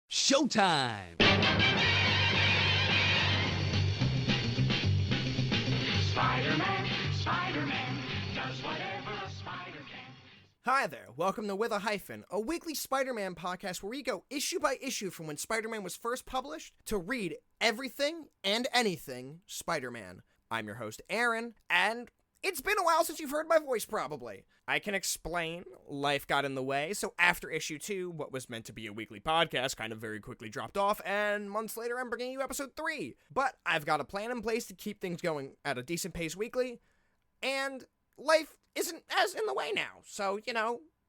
Showtime! Spider-Man, Spider-Man, does whatever a spider can. Hi there, welcome to With a Hyphen, a weekly Spider-Man podcast where we go issue by issue from when Spider-Man was first published to read everything and anything Spider-Man. I'm your host, Aaron, and it's been a while since you've heard my voice, probably. I can explain, life got in the way, so after issue 2, what was meant to be a weekly podcast kind of very quickly dropped off, and months later I'm bringing you episode 3. But I've got a plan in place to keep things going at a decent pace weekly, and life isn't as in the way now, so,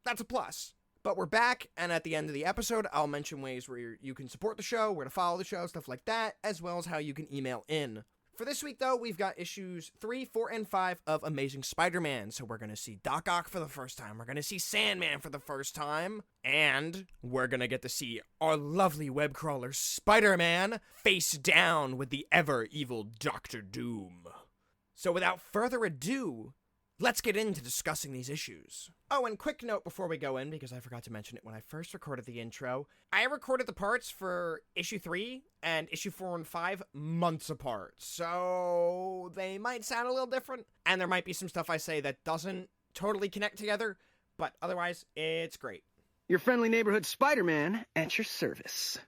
that's a plus. But we're back, and at the end of the episode, I'll mention ways where you can support the show, where to follow the show, stuff like that, as well as how you can email in. For this week, though, we've got issues 3, 4, and 5 of Amazing Spider-Man. So we're going to see Doc Ock for the first time. We're going to see Sandman for the first time. And we're going to get to see our lovely web crawler Spider-Man face down with the ever-evil Dr. Doom. So without further ado, let's get into discussing these issues. Oh, and quick note before we go in, because I forgot to mention it when I first recorded the intro. I recorded the parts for issue 3 and issue 4 and 5 months apart, so they might sound a little different, and there might be some stuff I say that doesn't totally connect together, but otherwise, it's great. Your friendly neighborhood Spider-Man at your service.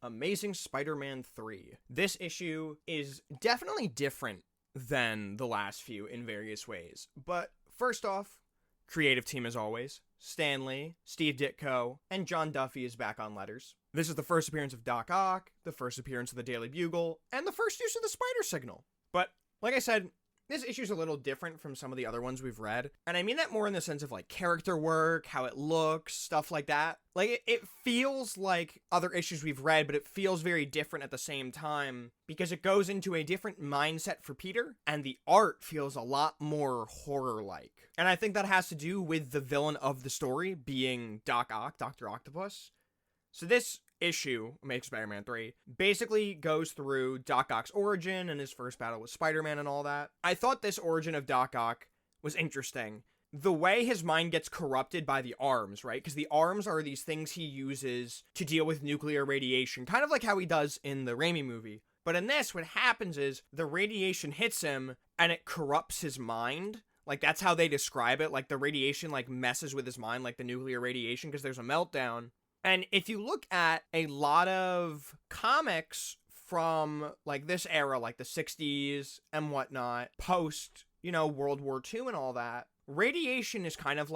Amazing Spider-Man 3. This issue is definitely different than the last few in various ways, but first off, creative team as always. Stan Lee, Steve Ditko, and John Duffy is back on letters. This is the first appearance of Doc Ock, the first appearance of the Daily Bugle, and the first use of the Spider Signal. But, like I said, this issue's a little different from some of the other ones we've read, and I mean that more in the sense of, character work, how it looks, stuff like that. It feels like other issues we've read, but it feels very different at the same time, because it goes into a different mindset for Peter, and the art feels a lot more horror-like. And I think that has to do with the villain of the story being Doc Ock, Doctor Octopus. So this issue, Amazing Spider-Man 3, basically goes through Doc Ock's origin and his first battle with Spider-Man and all that. I thought this origin of Doc Ock was interesting. The way his mind gets corrupted by the arms, right? Because the arms are these things he uses to deal with nuclear radiation, kind of like how he does in the Raimi movie. But in this, what happens is the radiation hits him and it corrupts his mind. That's how they describe it. The radiation, messes with his mind, like the nuclear radiation, because there's a meltdown. And if you look at a lot of comics from, this era, the 60s and whatnot, post, World War II and all that, radiation is kind of,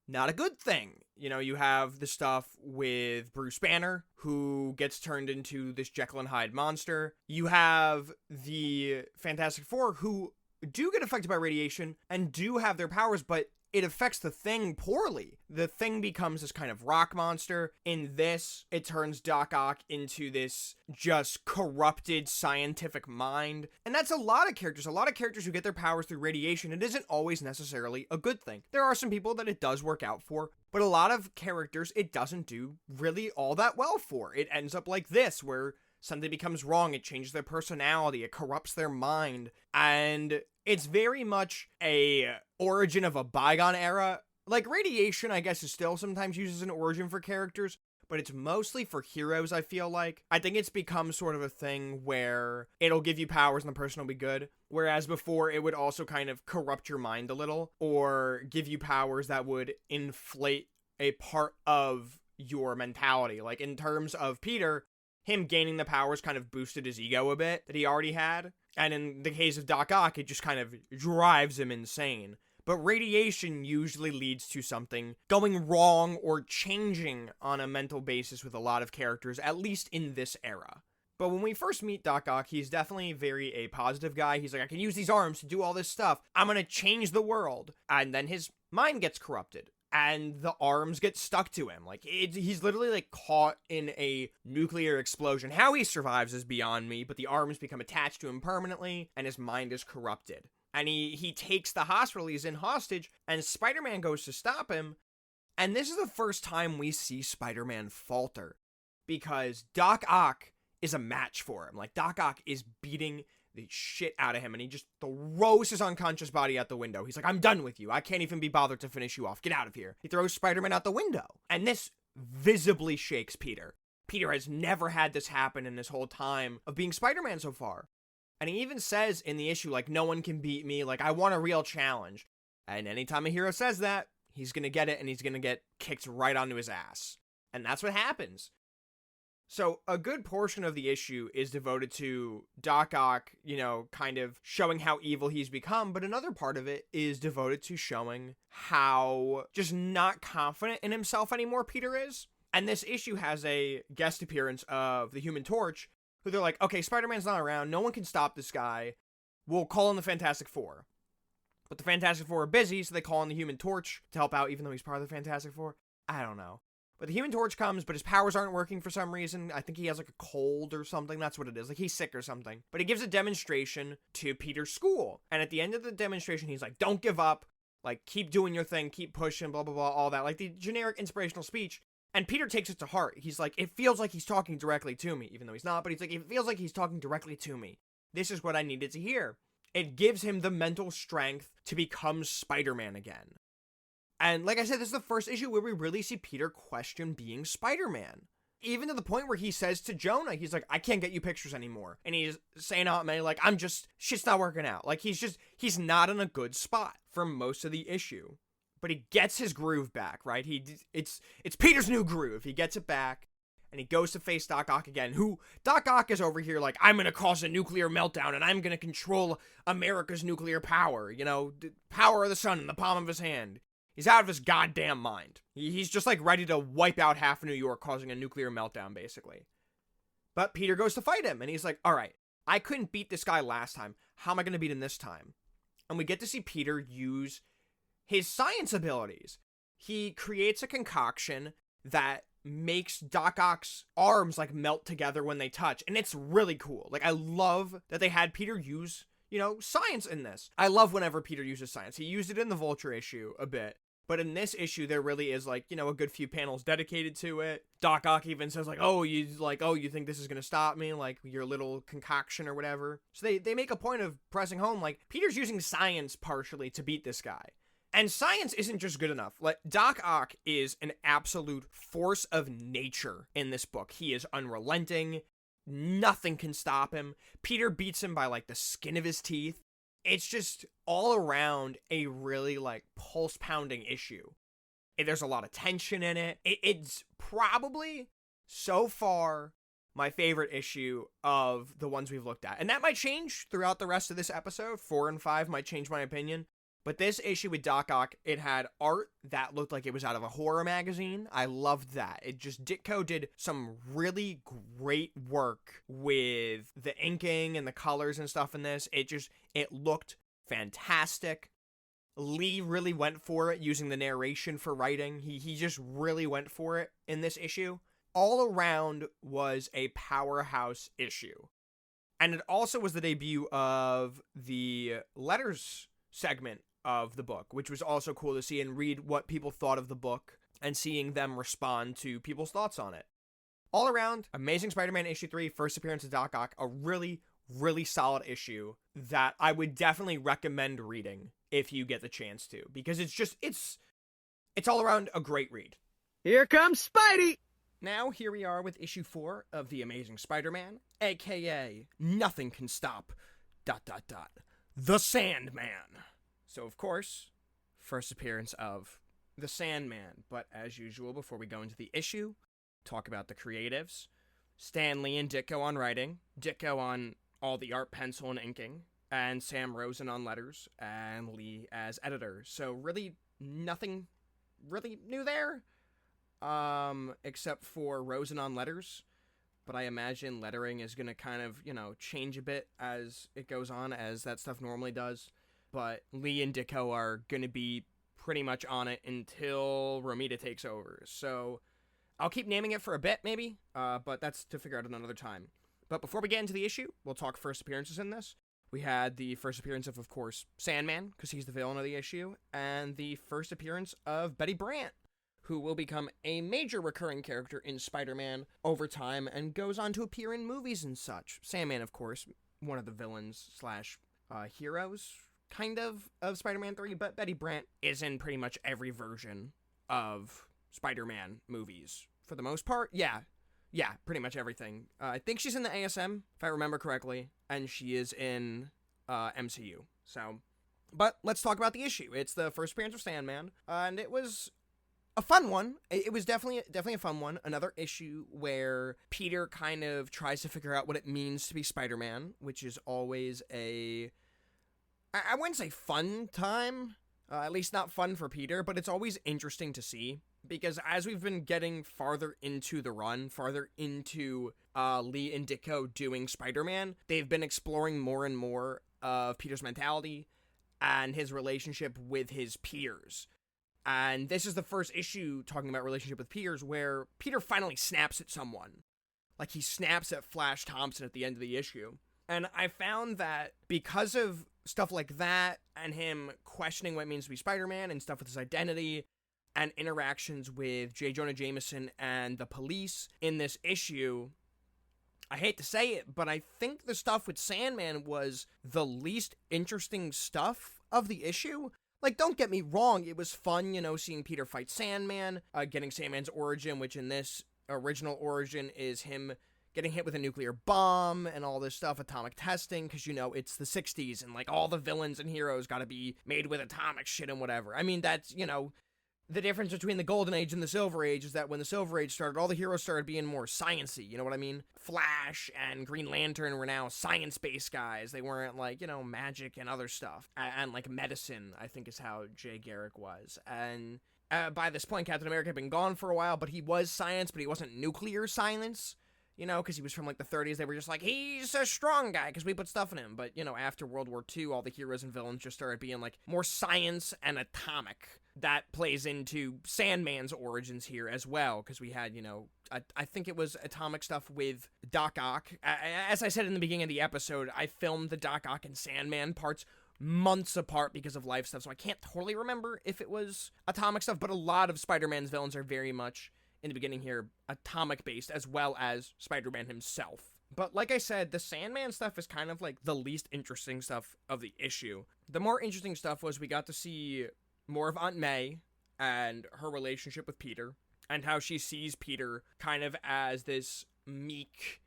not a good thing. You have the stuff with Bruce Banner, who gets turned into this Jekyll and Hyde monster. You have the Fantastic Four, who do get affected by radiation and do have their powers, but it affects the Thing poorly. The Thing becomes this kind of rock monster. In this, it turns Doc Ock into this just corrupted scientific mind. And that's a lot of characters. A lot of characters who get their powers through radiation. It isn't always necessarily a good thing. There are some people that it does work out for, but a lot of characters it doesn't do really all that well for. It ends up like this, where something becomes wrong, it changes their personality, it corrupts their mind, and it's very much a origin of a bygone era. Radiation, I guess, is still sometimes used as an origin for characters, but it's mostly for heroes, I feel like. I think it's become sort of a thing where it'll give you powers and the person will be good, whereas before it would also kind of corrupt your mind a little, or give you powers that would inflate a part of your mentality. In terms of Peter, him gaining the powers kind of boosted his ego a bit that he already had. And in the case of Doc Ock, it just kind of drives him insane. But radiation usually leads to something going wrong or changing on a mental basis with a lot of characters, at least in this era. But when we first meet Doc Ock, he's definitely very a positive guy. He's like, I can use these arms to do all this stuff. I'm going to change the world. And then his mind gets corrupted. And the arms get stuck to him. He's literally, caught in a nuclear explosion. How he survives is beyond me, but the arms become attached to him permanently, and his mind is corrupted. And he takes the hospital he's in hostage, and Spider-Man goes to stop him, and this is the first time we see Spider-Man falter, because Doc Ock is a match for him. Doc Ock is beating the shit out of him, and he just throws his unconscious body out the window. He's like, I'm done with you. I can't even be bothered to finish you off. Get out of here. He throws Spider-Man out the window. And this visibly shakes Peter. Peter has never had this happen in his whole time of being Spider-Man so far. And he even says in the issue, like, no one can beat me, like, I want a real challenge. And anytime a hero says that, he's gonna get it, and he's gonna get kicked right onto his ass. And that's what happens. So a good portion of the issue is devoted to Doc Ock, kind of showing how evil he's become, but another part of it is devoted to showing how just not confident in himself anymore Peter is. And this issue has a guest appearance of the Human Torch, who they're like, okay, Spider-Man's not around, no one can stop this guy, we'll call in the Fantastic Four. But the Fantastic Four are busy, so they call in the Human Torch to help out, even though he's part of the Fantastic Four. I don't know. But the Human Torch comes, but his powers aren't working for some reason. I think he has like a cold or something. That's what it is. Like he's sick or something. But he gives a demonstration to Peter's school. And at the end of the demonstration, he's like, don't give up. Like, keep doing your thing. Keep pushing, blah, blah, blah, all that. Like the generic inspirational speech. And Peter takes it to heart. He's like, it feels like he's talking directly to me, even though he's not. But he's like, it feels like he's talking directly to me. This is what I needed to hear. It gives him the mental strength to become Spider-Man again. And like I said, this is the first issue where we really see Peter question being Spider-Man. Even to the point where he says to Jonah, he's like, I can't get you pictures anymore. And he's saying out, man, like, shit's not working out. Like, he's not in a good spot for most of the issue. But he gets his groove back, right? It's Peter's new groove. He gets it back, and he goes to face Doc Ock again, who, Doc Ock is over here like, I'm gonna cause a nuclear meltdown, and I'm gonna control America's nuclear power, the power of the sun in the palm of his hand. He's out of his goddamn mind. He's just like ready to wipe out half of New York, causing a nuclear meltdown, basically. But Peter goes to fight him, and he's like, all right, I couldn't beat this guy last time. How am I going to beat him this time? And we get to see Peter use his science abilities. He creates a concoction that makes Doc Ock's arms like melt together when they touch, and it's really cool. Like, I love that they had Peter use, science in this. I love whenever Peter uses science. He used it in the Vulture issue a bit. But in this issue, there really is, like, a good few panels dedicated to it. Doc Ock even says, like, you think this is going to stop me? Like, your little concoction or whatever. So they make a point of pressing home, like, Peter's using science partially to beat this guy. And science isn't just good enough. Like, Doc Ock is an absolute force of nature in this book. He is unrelenting. Nothing can stop him. Peter beats him by, like, the skin of his teeth. It's just all around a really, like, pulse-pounding issue. There's a lot of tension in it. It's probably, so far, my favorite issue of the ones we've looked at. And that might change throughout the rest of this episode. 4 and 5 might change my opinion. But this issue with Doc Ock, it had art that looked like it was out of a horror magazine. I loved that. Ditko did some really great work with the inking and the colors and stuff in this. It looked fantastic. Lee really went for it using the narration for writing. He just really went for it in this issue. All around was a powerhouse issue. And it also was the debut of the letters segment of the book, which was also cool to see and read what people thought of the book and seeing them respond to people's thoughts on it. All around, Amazing Spider-Man issue 3, first appearance of Doc Ock, a really, really solid issue that I would definitely recommend reading if you get the chance to, because it's all around a great read. Here comes Spidey! Now, here we are with issue 4 of The Amazing Spider-Man, aka Nothing Can Stop... The Sandman. So, of course, first appearance of the Sandman. But as usual, before we go into the issue, talk about the creatives. Stan Lee and Ditko on writing, Ditko on all the art, pencil, and inking, and Sam Rosen on letters, and Lee as editor. So really nothing really new there, except for Rosen on letters. But I imagine lettering is going to kind of, change a bit as it goes on, as that stuff normally does. But Lee and Ditko are going to be pretty much on it until Romita takes over. So I'll keep naming it for a bit, maybe, but that's to figure out another time. But before we get into the issue, we'll talk first appearances in this. We had the first appearance of course, Sandman, because he's the villain of the issue, and the first appearance of Betty Brant, who will become a major recurring character in Spider-Man over time and goes on to appear in movies and such. Sandman, of course, one of the villains / heroes, kind of Spider-Man 3, but Betty Brant is in pretty much every version of Spider-Man movies. For the most part, yeah. Yeah, pretty much everything. I think she's in the ASM, if I remember correctly, and she is in MCU. So, but let's talk about the issue. It's the first appearance of Sandman, and it was a fun one. It was definitely a fun one. Another issue where Peter kind of tries to figure out what it means to be Spider-Man, which is always I wouldn't say fun time, at least not fun for Peter, but it's always interesting to see. Because as we've been getting farther into the run, farther into Lee and Ditko doing Spider-Man, they've been exploring more and more of Peter's mentality and his relationship with his peers. And this is the first issue talking about relationship with peers where Peter finally snaps at someone. Like, he snaps at Flash Thompson at the end of the issue. And I found that because of stuff like that and him questioning what it means to be Spider-Man and stuff with his identity and interactions with J. Jonah Jameson and the police in this issue, I hate to say it, but I think the stuff with Sandman was the least interesting stuff of the issue. Like, don't get me wrong, it was fun, seeing Peter fight Sandman, getting Sandman's origin, which in this original origin is him getting hit with a nuclear bomb and all this stuff, atomic testing, because, it's the 60s, and, like, all the villains and heroes gotta be made with atomic shit and whatever. I mean, that's, the difference between the Golden Age and the Silver Age is that when the Silver Age started, all the heroes started being more science-y, you know what I mean? Flash and Green Lantern were now science-based guys. They weren't like, magic and other stuff. And like medicine, I think is how Jay Garrick was. And by this point, Captain America had been gone for a while, but he was science, but he wasn't nuclear science. Because he was from, like, the 30s. They were just like, he's a strong guy because we put stuff in him. But, after World War II, all the heroes and villains just started being, like, more science and atomic. That plays into Sandman's origins here as well, because we had, I think it was atomic stuff with Doc Ock. As I said in the beginning of the episode, I filmed the Doc Ock and Sandman parts months apart because of life stuff, so I can't totally remember if it was atomic stuff, but a lot of Spider-Man's villains are very much, in the beginning here, atomic-based, as well as Spider-Man himself. But like I said, the Sandman stuff is kind of like the least interesting stuff of the issue. The more interesting stuff was we got to see more of Aunt May and her relationship with Peter, and how she sees Peter kind of as this meek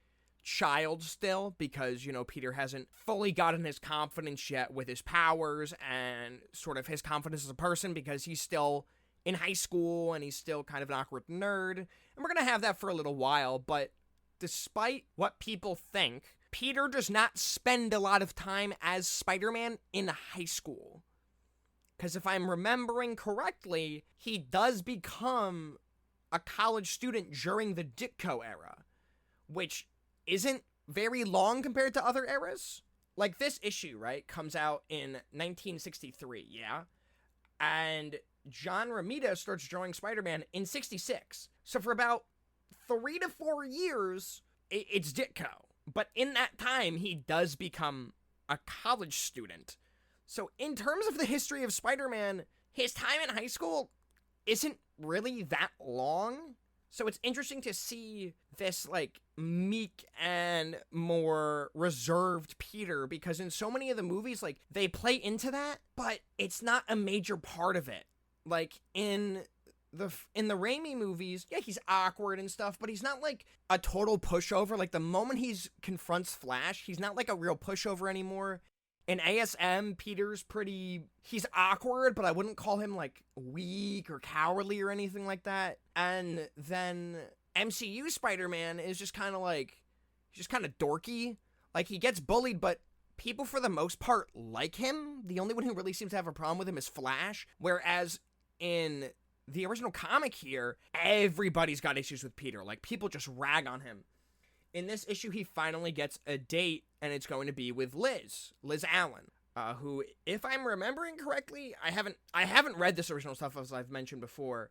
child still, because, Peter hasn't fully gotten his confidence yet with his powers and sort of his confidence as a person, because he's still in high school and he's still kind of an awkward nerd. And we're going to have that for a little while, but despite what people think, Peter does not spend a lot of time as Spider-Man in high school. Because if I'm remembering correctly, he does become a college student during the Ditko era, which isn't very long compared to other eras. Like, this issue, right, comes out in 1963, yeah? And John Romita starts drawing Spider-Man in 66. So for about 3 to 4 years, it's Ditko. But in that time, he does become a college student. So in terms of the history of Spider-Man, his time in high school isn't really that long. So it's interesting to see this, like, meek and more reserved Peter, because in so many of the movies, like, they play into that, but it's not a major part of it. Like, in the Raimi movies, yeah, he's awkward and stuff, but he's not, like, a total pushover. Like, the moment he's confronts Flash, he's not, like, a real pushover anymore. In ASM, Peter's he's awkward, but I wouldn't call him, like, weak or cowardly or anything like that. And then MCU Spider-Man is just kind of like, he's just kind of dorky. Like, he gets bullied, but people for the most part like him. The only one who really seems to have a problem with him is Flash. Whereas in the original comic here, everybody's got issues with Peter. Like, people just rag on him. In this issue, he finally gets a date, and it's going to be with Liz Allen, who, if I'm remembering correctly, I haven't read this original stuff, as I've mentioned before,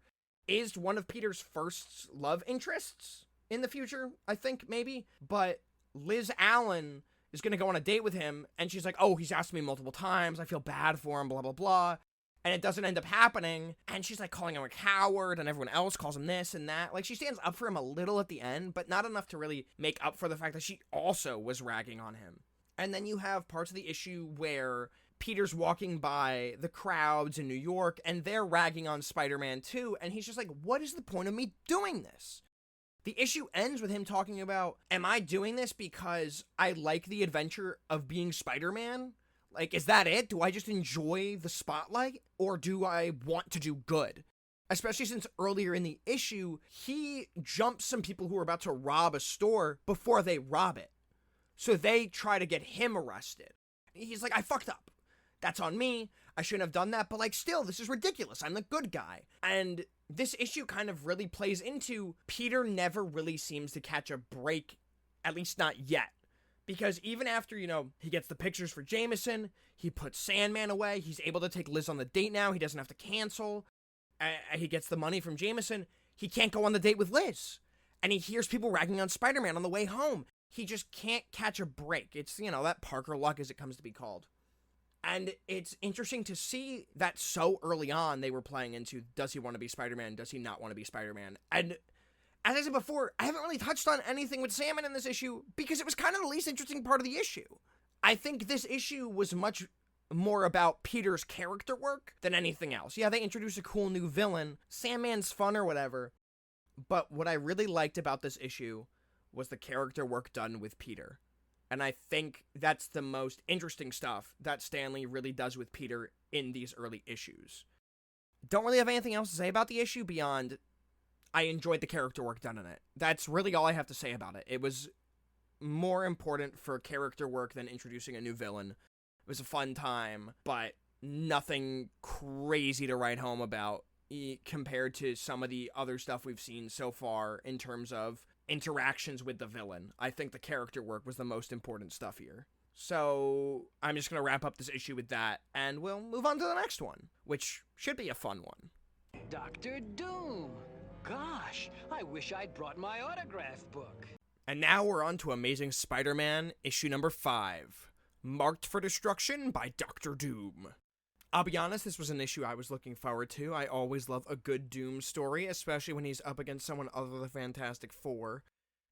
is one of Peter's first love interests in the future, I think, maybe. But Liz Allen is going to go on a date with him, and she's like, oh, he's asked me multiple times, I feel bad for him, blah, blah, blah. And it doesn't end up happening, and she's, like, calling him a coward, and everyone else calls him this and that. Like, she stands up for him a little at the end, but not enough to really make up for the fact that she also was ragging on him. And then you have parts of the issue where Peter's walking by the crowds in New York, and they're ragging on Spider-Man too, and he's just like, what is the point of me doing this? The issue ends with him talking about, am I doing this because I like the adventure of being Spider-Man? Like, is that it? Do I just enjoy the spotlight? Or do I want to do good? Especially since earlier in the issue, he jumps some people who are about to rob a store before they rob it. So they try to get him arrested. He's like, I fucked up. That's on me. I shouldn't have done that. But like, still, this is ridiculous. I'm the good guy. And this issue kind of really plays into Peter never really seems to catch a break, at least not yet. Because even after, he gets the pictures for Jameson, he puts Sandman away, he's able to take Liz on the date now, he doesn't have to cancel, he gets the money from Jameson, he can't go on the date with Liz. And he hears people ragging on Spider-Man on the way home. He just can't catch a break. It's, that Parker luck as it comes to be called. And it's interesting to see that so early on they were playing into, does he want to be Spider-Man, does he not want to be Spider-Man? And as I said before, I haven't really touched on anything with Sandman in this issue because it was kind of the least interesting part of the issue. I think this issue was much more about Peter's character work than anything else. Yeah, they introduced a cool new villain. Sandman's fun or whatever. But what I really liked about this issue was the character work done with Peter. And I think that's the most interesting stuff that Stan Lee really does with Peter in these early issues. Don't really have anything else to say about the issue beyond I enjoyed the character work done in it. That's really all I have to say about it. It was more important for character work than introducing a new villain. It was a fun time, but nothing crazy to write home about compared to some of the other stuff we've seen so far in terms of interactions with the villain. I think the character work was the most important stuff here. So I'm just going to wrap up this issue with that, and we'll move on to the next one, which should be a fun one. Doctor Doom. Gosh, I wish I'd brought my autograph book. And now we're on to Amazing Spider-Man, issue number 5, Marked for Destruction by Doctor Doom. I'll be honest, this was an issue I was looking forward to. I always love a good Doom story, especially when he's up against someone other than the Fantastic Four.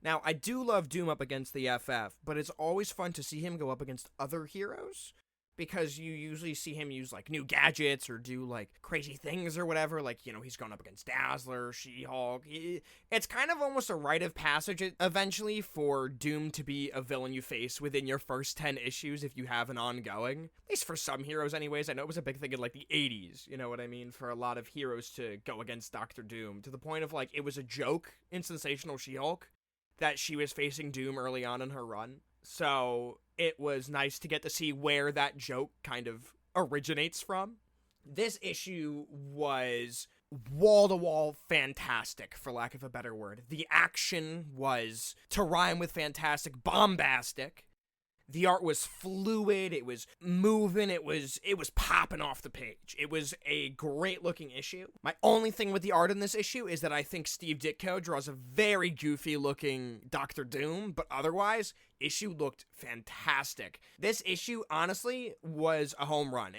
Now, I do love Doom up against the FF, but it's always fun to see him go up against other heroes, because you usually see him use, like, new gadgets or do, like, crazy things or whatever. Like, he's going up against Dazzler, She-Hulk. It's kind of almost a rite of passage eventually for Doom to be a villain you face within your first 10 issues if you have an ongoing. At least for some heroes anyways. I know it was a big thing in, like, the 80s, you know what I mean? For a lot of heroes to go against Doctor Doom. To the point of, like, it was a joke in Sensational She-Hulk that she was facing Doom early on in her run. So it was nice to get to see where that joke kind of originates from. This issue was wall-to-wall fantastic, for lack of a better word. The action was, to rhyme with fantastic, bombastic. The art was fluid, it was moving, it was popping off the page. It was a great looking issue. My only thing with the art in this issue is that I think Steve Ditko draws a very goofy looking Doctor Doom, but otherwise, issue looked fantastic. This issue, honestly, was a home run.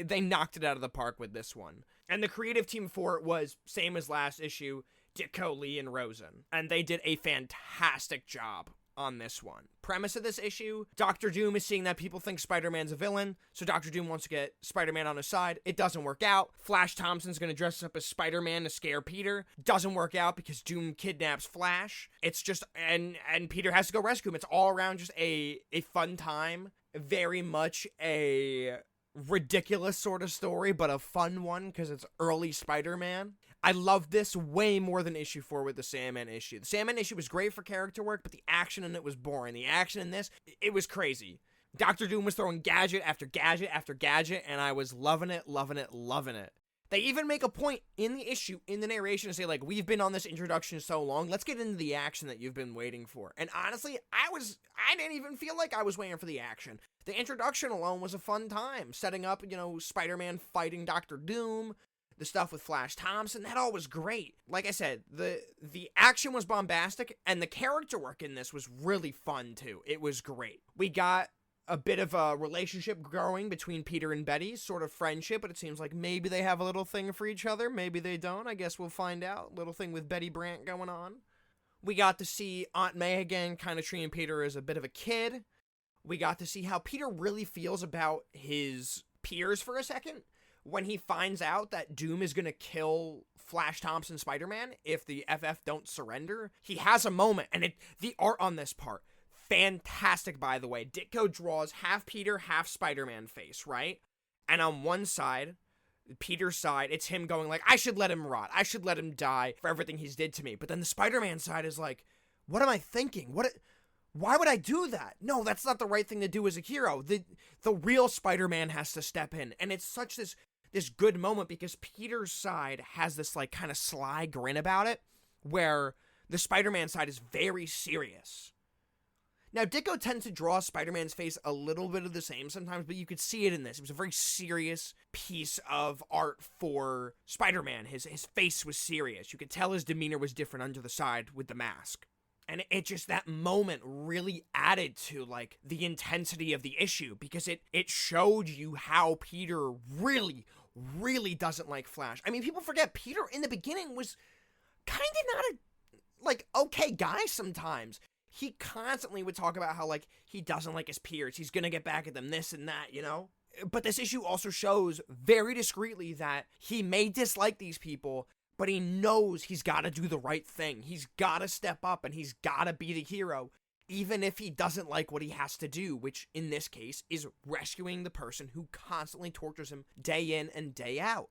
They knocked it out of the park with this one. And the creative team for it was, same as last issue, Ditko, Lee, and Rosen. And they did a fantastic job on this one. Premise of this issue, Doctor Doom is seeing that people think Spider-Man's a villain, so Doctor Doom wants to get Spider-Man on his side. It doesn't work out. Flash Thompson's gonna dress up as Spider-Man to scare Peter. Doesn't work out because Doom kidnaps Flash. It's just, and Peter has to go rescue him. It's all around just a fun time. Very much a ridiculous sort of story, but a fun one because it's early Spider-Man. I love this way more than issue 4 with the Sandman issue. The Sandman issue was great for character work, but the action in it was boring. The action in this, it was crazy. Dr. Doom was throwing gadget after gadget after gadget, and I was loving it, loving it, loving it. They even make a point in the issue, in the narration, to say, like, we've been on this introduction so long, let's get into the action that you've been waiting for. And honestly, I didn't even feel like I was waiting for the action. The introduction alone was a fun time, setting up, Spider-Man fighting Dr. Doom, the stuff with Flash Thompson, that all was great. Like I said, the action was bombastic, and the character work in this was really fun, too. It was great. We got a bit of a relationship growing between Peter and Betty, sort of friendship, but it seems like maybe they have a little thing for each other. Maybe they don't. I guess we'll find out. Little thing with Betty Brant going on. We got to see Aunt May again, kind of treating Peter as a bit of a kid. We got to see how Peter really feels about his peers for a second, when he finds out that Doom is going to kill Flash Thompson Spider-Man, if the FF don't surrender, he has a moment, and the art on this part, fantastic, by the way. Ditko draws half Peter, half Spider-Man face, right? And on one side, Peter's side, it's him going like, I should let him rot. I should let him die for everything he's did to me. But then the Spider-Man side is like, what am I thinking? Why would I do that? No, that's not the right thing to do as a hero. The real Spider-Man has to step in. And it's such this good moment because Peter's side has this like kind of sly grin about it, where the Spider-Man side is very serious. Now, Ditko tends to draw Spider-Man's face a little bit of the same sometimes, but you could see it in this. It was a very serious piece of art for Spider-Man. His face was serious. You could tell his demeanor was different under the side with the mask. And it just, that moment really added to, like, the intensity of the issue, because it showed you how Peter really, really doesn't like Flash. I mean, people forget Peter in the beginning was kind of not a, like, okay guy sometimes. He constantly would talk about how, like, he doesn't like his peers. He's gonna get back at them, this and that, you know? But this issue also shows very discreetly that he may dislike these people, but he knows he's gotta do the right thing. He's gotta step up, and he's gotta be the hero, even if he doesn't like what he has to do, which, in this case, is rescuing the person who constantly tortures him day in and day out.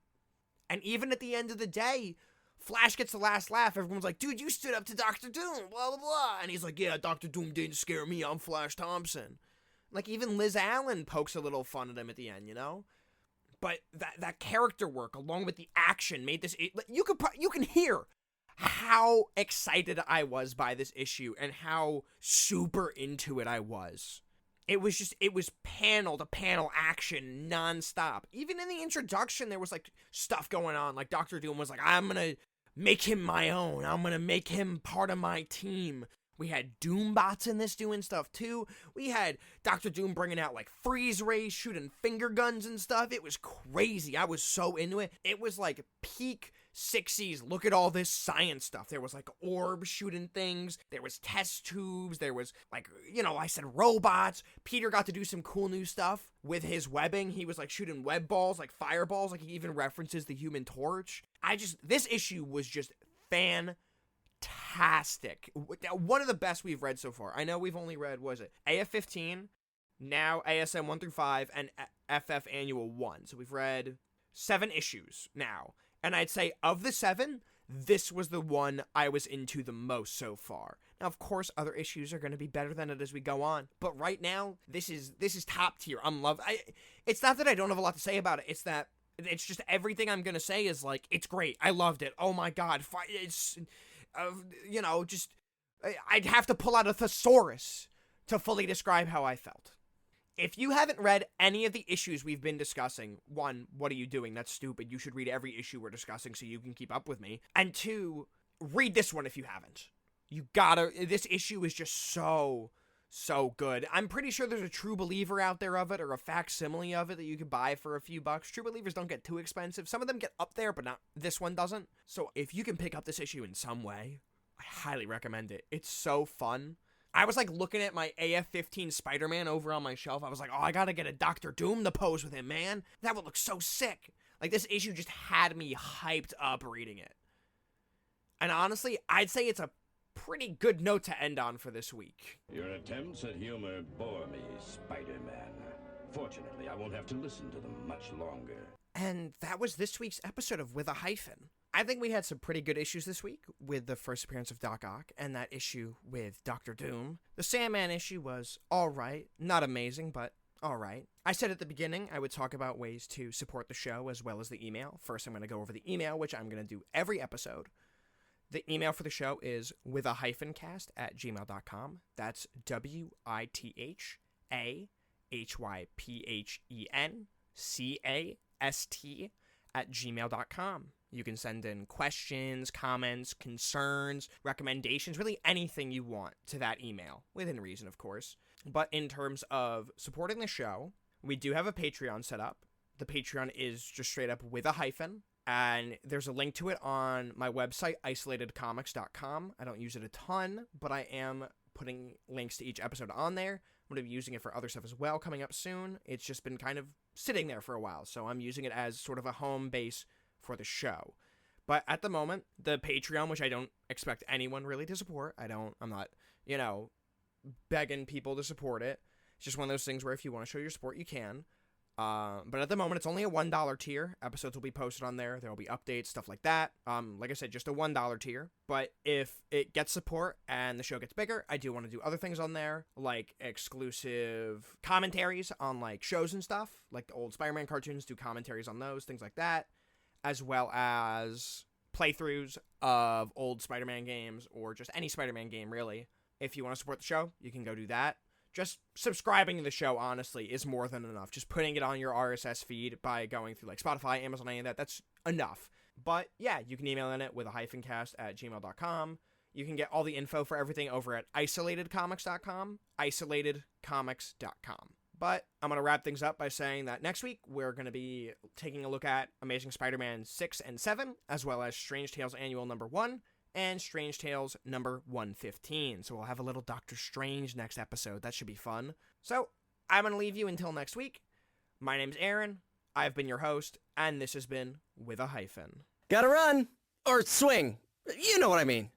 And even at the end of the day, Flash gets the last laugh. Everyone's like, dude, you stood up to Dr. Doom, blah, blah, blah. And he's like, yeah, Dr. Doom didn't scare me. I'm Flash Thompson. Like, even Liz Allen pokes a little fun at him at the end, you know? But that character work, along with the action, made this... You can hear how excited I was by this issue and how super into it I was. It was panel to panel action nonstop. Even in the introduction, there was, like, stuff going on. Like, Dr. Doom was like, I'm gonna make him my own. I'm gonna make him part of my team. We had Doombots in this doing stuff, too. We had Dr. Doom bringing out, like, freeze rays, shooting finger guns and stuff. It was crazy. I was so into it. It was, like, peak 60s. Look at all this science stuff. There was, like, orbs shooting things. There was test tubes. There was, like, you know, I said robots. Peter got to do some cool new stuff with his webbing. He was, like, shooting web balls, like fireballs. Like, he even references the Human Torch. This issue was just fantastic. One of the best we've read so far. I know we've only read, what is it, AF15, now ASM 1 through 5, and FF Annual 1. So we've read 7 issues now. And I'd say of the 7, this was the one I was into the most so far. Now, of course, other issues are going to be better than it as we go on. But right now, this is top tier. It's not that I don't have a lot to say about it. It's that it's just everything I'm going to say is like, it's great. I loved it. Oh my God. It's... you know, just, I'd have to pull out a thesaurus to fully describe how I felt. If you haven't read any of the issues we've been discussing, 1, what are you doing? That's stupid. You should read every issue we're discussing so you can keep up with me. And 2, read this one if you haven't. This issue is just so good. I'm pretty sure there's a True Believer out there of it, or a facsimile of it that you could buy for a few bucks. True Believers don't get too expensive. Some of them get up there, but this one doesn't. So if you can pick up this issue in some way, I highly recommend it. It's so fun. I was like looking at my AF-15 Spider-Man over on my shelf. I was like, oh, I gotta get a Dr. Doom to pose with him, man. That would look so sick. Like, this issue just had me hyped up reading it. And honestly, I'd say it's a pretty good note to end on for this week. Your attempts at humor bore me, Spider-Man. Fortunately, I won't have to listen to them much longer. And that was this week's episode of With a Hyphen. I think we had some pretty good issues this week with the first appearance of Doc Ock and that issue with Dr. Doom. The Sandman issue was alright. Not amazing, but alright. I said at the beginning I would talk about ways to support the show as well as the email. First, I'm going to go over the email, which I'm going to do every episode. The email for the show is withahyphencast@gmail.com. That's withahyphencast@gmail.com. You can send in questions, comments, concerns, recommendations, really anything you want to that email, within reason, of course. But in terms of supporting the show, we do have a Patreon set up. The Patreon is just straight up with a hyphen. And there's a link to it on my website, isolatedcomics.com. I don't use it a ton, but I am putting links to each episode on there. I'm going to be using it for other stuff as well coming up soon. It's just been kind of sitting there for a while, so I'm using it as sort of a home base for the show. But at the moment, the Patreon, which I don't expect anyone really to support, I'm not, begging people to support it. It's just one of those things where if you want to show your support, you can. But at the moment, it's only a $1 tier. Episodes will be posted on there. There will be updates, stuff like that. Like I said, just a $1 tier. But if it gets support and the show gets bigger, I do want to do other things on there, like exclusive commentaries on like shows and stuff, like the old Spider-Man cartoons, do commentaries on those, things like that, as well as playthroughs of old Spider-Man games or just any Spider-Man game, really. If you want to support the show, you can go do that. Just subscribing to the show, honestly, is more than enough. Just putting it on your RSS feed by going through like Spotify, Amazon, any of that, that's enough. But yeah, you can email in it with a-cast@gmail.com. You can get all the info for everything over at isolatedcomics.com, isolatedcomics.com. But I'm going to wrap things up by saying that next week, we're going to be taking a look at Amazing Spider-Man 6 and 7, as well as Strange Tales Annual number 1, and Strange Tales number 115. So we'll have a little Doctor Strange next episode. That should be fun. So I'm going to leave you until next week. My name's Aaron. I've been your host, and this has been With a Hyphen. Gotta run! Or swing. You know what I mean.